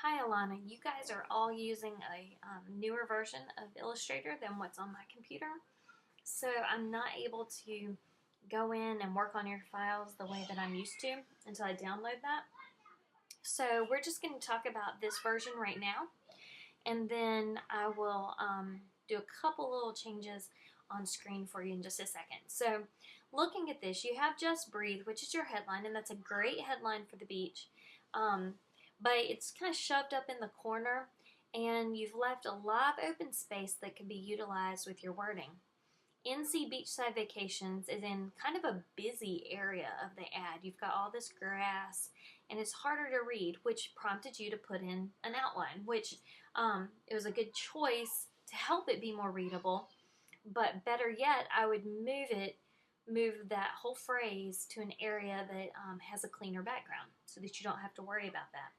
Hi Alannah, you guys are all using a newer version of Illustrator than what's on my computer. So I'm not able to go in and work on your files the way that I'm used to until I download that. So we're just going to talk about this version right now, and then I will do a couple little changes on screen for you in just a second. So looking at this, you have Just Breathe, which is your headline, and that's a great headline for the beach. But it's kind of shoved up in the corner, and you've left a lot of open space that could be utilized with your wording. NC Beachside Vacations is in kind of a busy area of the ad. You've got all this grass, and it's harder to read, which prompted you to put in an outline, which it was a good choice to help it be more readable. But better yet, I would move that whole phrase to an area that has a cleaner background so that you don't have to worry about that.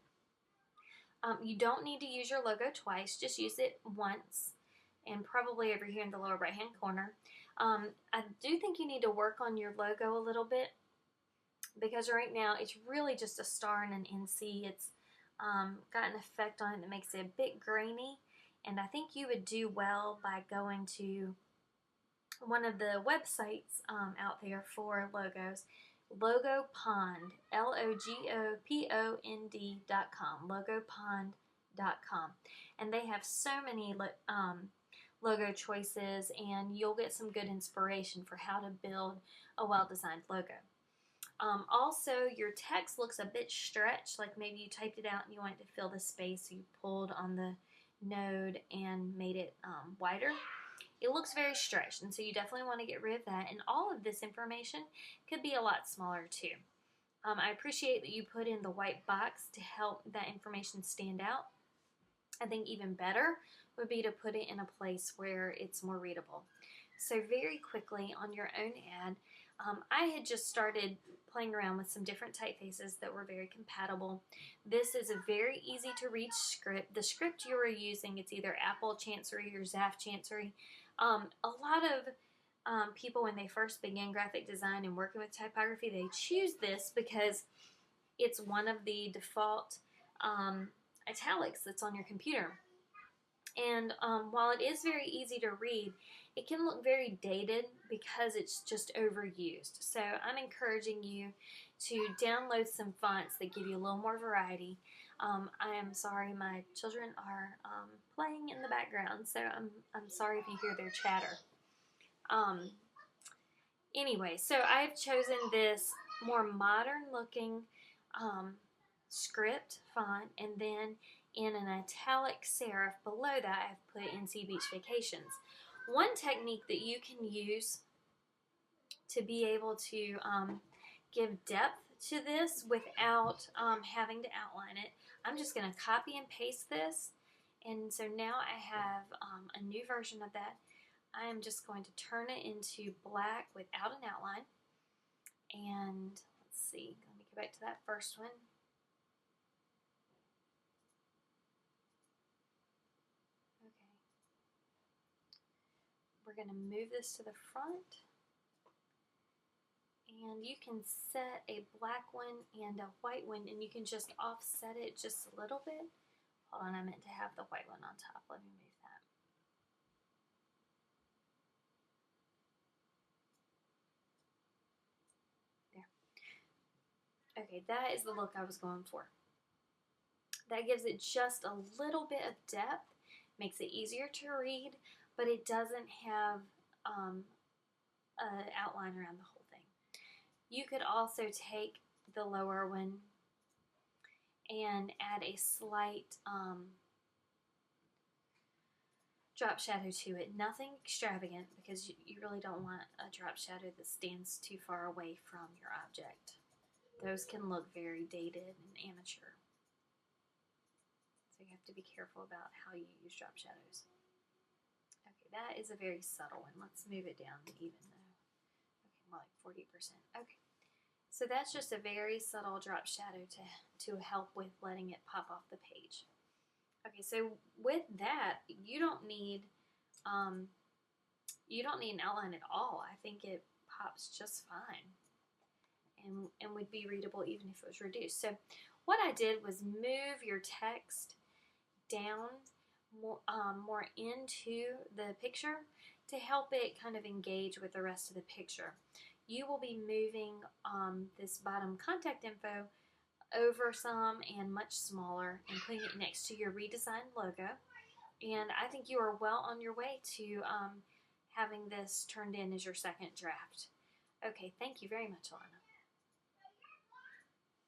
You don't need to use your logo twice, just use it once, and probably over here in the lower right hand corner. I do think you need to work on your logo a little bit, because right now it's really just a star and an NC. It's got an effect on it that makes it a bit grainy, and I think you would do well by going to one of the websites out there for logos. Logo Pond, LOGOPOND.com, logopond.com, and they have so many logo choices, and you'll get some good inspiration for how to build a well-designed logo. Also, your text looks a bit stretched, like maybe you typed it out and you wanted to fill the space, so you pulled on the node and made it wider. It looks very stretched, and so you definitely want to get rid of that. And all of this information could be a lot smaller too. I appreciate that you put in the white box to help that information stand out. I think even better would be to put it in a place where it's more readable. So very quickly on your own ad, I had just started playing around with some different typefaces that were very compatible. This is a very easy to read script. The script you are using, it's either Apple Chancery or Zaf Chancery. A lot of people, when they first begin graphic design and working with typography, they choose this because it's one of the default italics that's on your computer. And while it is very easy to read, it can look very dated because it's just overused. So I'm encouraging you to download some fonts that give you a little more variety. I am sorry, my children are playing in the background, so I'm sorry if you hear their chatter. Anyway, so I've chosen this more modern looking script font, and then in an italic serif below that I've put NC Beach Vacations. One technique that you can use to be able to give depth to this without having to outline it, I'm just going to copy and paste this, and so now I have a new version of that. I am just going to turn it into black without an outline, and let's see, let me go back to that first one. Okay, we're going to move this to the front. And you can set a black one and a white one, and you can just offset it just a little bit. Hold on, I meant to have the white one on top. Let me move that. There. Okay, that is the look I was going for. That gives it just a little bit of depth, makes it easier to read, but it doesn't have an outline around the whole thing. You could also take the lower one and add a slight drop shadow to it. Nothing extravagant, because you really don't want a drop shadow that stands too far away from your object. Those can look very dated and amateur. So you have to be careful about how you use drop shadows. Okay, that is a very subtle one. Let's move it down even though. Okay, more like 40%. Okay. So that's just a very subtle drop shadow to help with letting it pop off the page. Okay, so with that, you don't need an outline at all. I think it pops just fine and would be readable even if it was reduced. So what I did was move your text down more into the picture to help it kind of engage with the rest of the picture. You will be moving this bottom contact info over some and much smaller and putting it next to your redesigned logo. And I think you are well on your way to having this turned in as your second draft. Okay, thank you very much, Alannah.